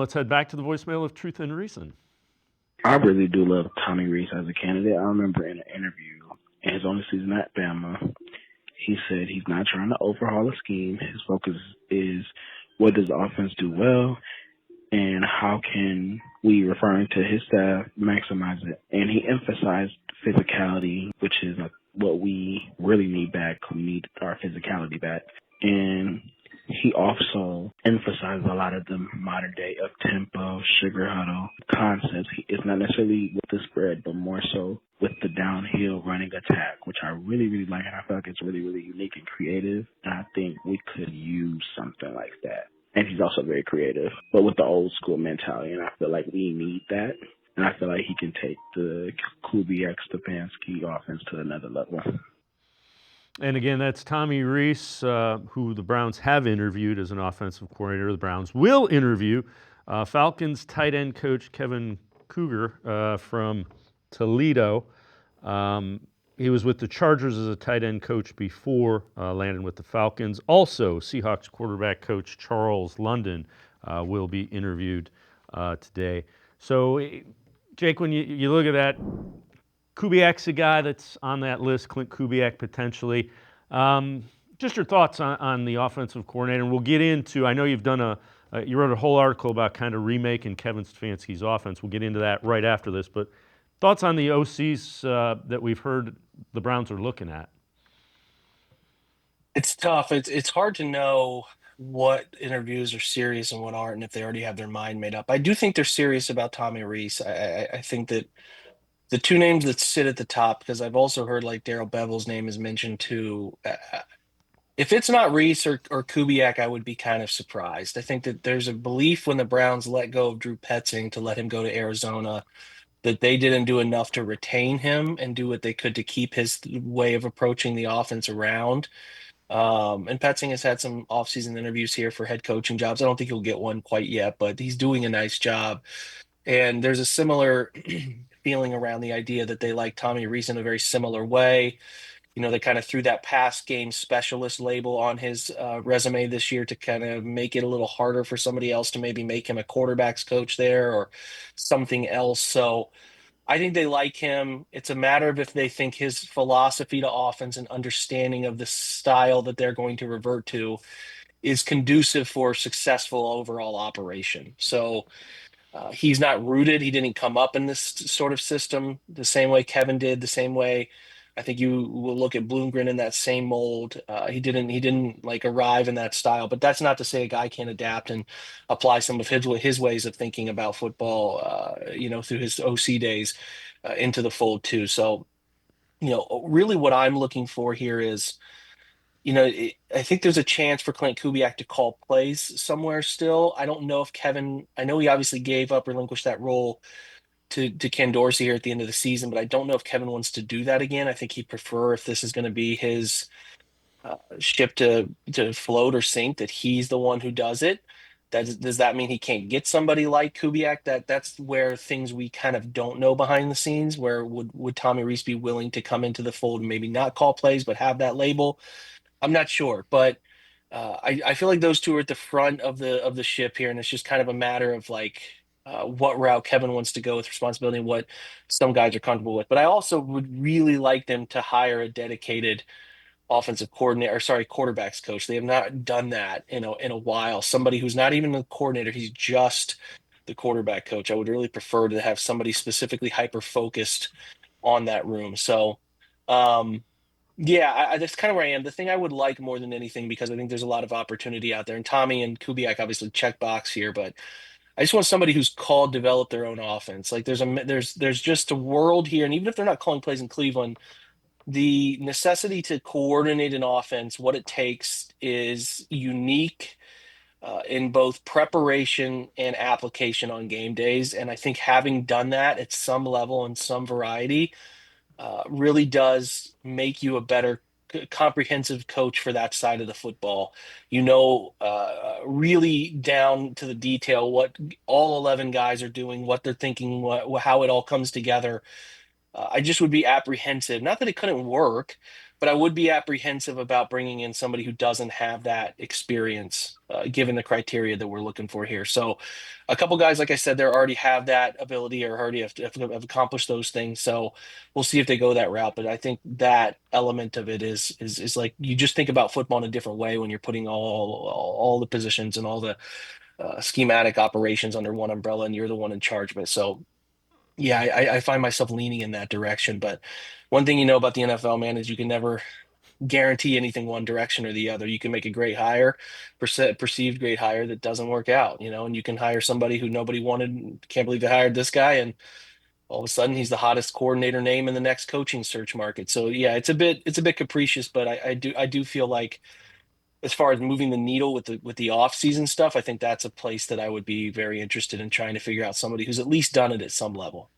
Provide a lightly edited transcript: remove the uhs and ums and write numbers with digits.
Let's head back to the voicemail of Truth and Reason. I really do love Tommy Reese as a candidate. I remember in an interview in his only season at Bama, he said he's not trying to overhaul a scheme. His focus is what does the offense do well and how can we, referring to his staff, maximize it. And he emphasized physicality, which is what we really need back. We need our physicality back. And he also emphasized a lot of the modern day up tempo, sugar huddle concepts. It's not necessarily with the spread, but more so with the downhill running attack, which I really, really like. And I feel like it's really, really unique and creative. And I think we could use something like that. And he's also very creative, but with the old school mentality. And I feel like we need that. And I feel like he can take the Kubiak Stefanski offense to another level. And again, that's Tommy Reese, who the Browns have interviewed as an offensive coordinator. The Browns will interview Falcons tight end coach Kevin Cougar from Toledo. He was with the Chargers as a tight end coach before landing with the Falcons. Also, Seahawks quarterback coach Charles London will be interviewed today. So, Jake, when you look at that, Kubiak's a guy that's on that list, Clint Kubiak potentially. Just your thoughts on the offensive coordinator. And we'll get into, I know you've done you wrote a whole article about kind of remaking Kevin Stefanski's offense. We'll get into that right after this. But thoughts on the OCs that we've heard the Browns are looking at? It's tough. It's hard to know what interviews are serious and what aren't, and if they already have their mind made up. I do think they're serious about Tommy Reese. I think that the two names that sit at the top, because I've also heard like Darrell Bevel's name is mentioned too. If it's not Reese or Kubiak, I would be kind of surprised. I think that there's a belief when the Browns let go of Drew Petzing to let him go to Arizona that they didn't do enough to retain him and do what they could to keep his way of approaching the offense around. And Petzing has had some offseason interviews here for head coaching jobs. I don't think he'll get one quite yet, but he's doing a nice job. And there's a similar feeling around the idea that they like Tommy Reese in a very similar way. You know, they kind of threw that pass game specialist label on his resume this year to kind of make it a little harder for somebody else to maybe make him a quarterback's coach there or something else. So I think they like him. It's a matter of if they think his philosophy to offense and understanding of the style that they're going to revert to is conducive for successful overall operation. So he's not rooted. He didn't come up in this sort of system the same way Kevin did, the same way. I think you will look at Bloomgren in that same mold. He didn't like arrive in that style, but that's not to say a guy can't adapt and apply some of his ways of thinking about football, through his OC days into the fold too. So, really what I'm looking for here is, I think there's a chance for Clint Kubiak to call plays somewhere still. I don't know if Kevin, I know he obviously relinquished that role to Ken Dorsey here at the end of the season, but I don't know if Kevin wants to do that again. I think he'd prefer if this is going to be his ship to float or sink, that he's the one who does it. Does that mean he can't get somebody like Kubiak? That's where things we kind of don't know behind the scenes. Where would Tommy Reese be willing to come into the fold and maybe not call plays but have that label? I'm not sure, but I feel like those two are at the front of the ship here, and it's just kind of a matter of like what route Kevin wants to go with responsibility and what some guys are comfortable with. But I also would really like them to hire a dedicated offensive coordinator, or sorry, quarterbacks coach. They have not done that in a while. Somebody who's not even a coordinator, he's just the quarterback coach. I would really prefer to have somebody specifically hyper focused on that room. So. Yeah, that's kind of where I am. The thing I would like more than anything, because I think there's a lot of opportunity out there, and Tommy and Kubiak obviously check box here, but I just want somebody who's called, develop their own offense. Like there's just a world here, and even if they're not calling plays in Cleveland, the necessity to coordinate an offense, what it takes is unique in both preparation and application on game days. And I think having done that at some level and some variety really does make you a better comprehensive coach for that side of the football. Really down to the detail what all 11 guys are doing, what they're thinking, how it all comes together. I just would be apprehensive. Not that it couldn't work, but I would be apprehensive about bringing in somebody who doesn't have that experience, given the criteria that we're looking for here. So, a couple guys, like I said, they already have that ability or already have accomplished those things. So, we'll see if they go that route. But I think that element of it is like you just think about football in a different way when you're putting all the positions and all the schematic operations under one umbrella, and you're the one in charge of it. So yeah, I find myself leaning in that direction. But one thing you know about the NFL, man, is you can never guarantee anything one direction or the other. You can make a great hire, perceived great hire that doesn't work out, and you can hire somebody who nobody wanted. Can't believe they hired this guy, and all of a sudden he's the hottest coordinator name in the next coaching search market. So yeah, it's a bit capricious, but I do feel like as far as moving the needle with the off season stuff, I think that's a place that I would be very interested in trying to figure out somebody who's at least done it at some level.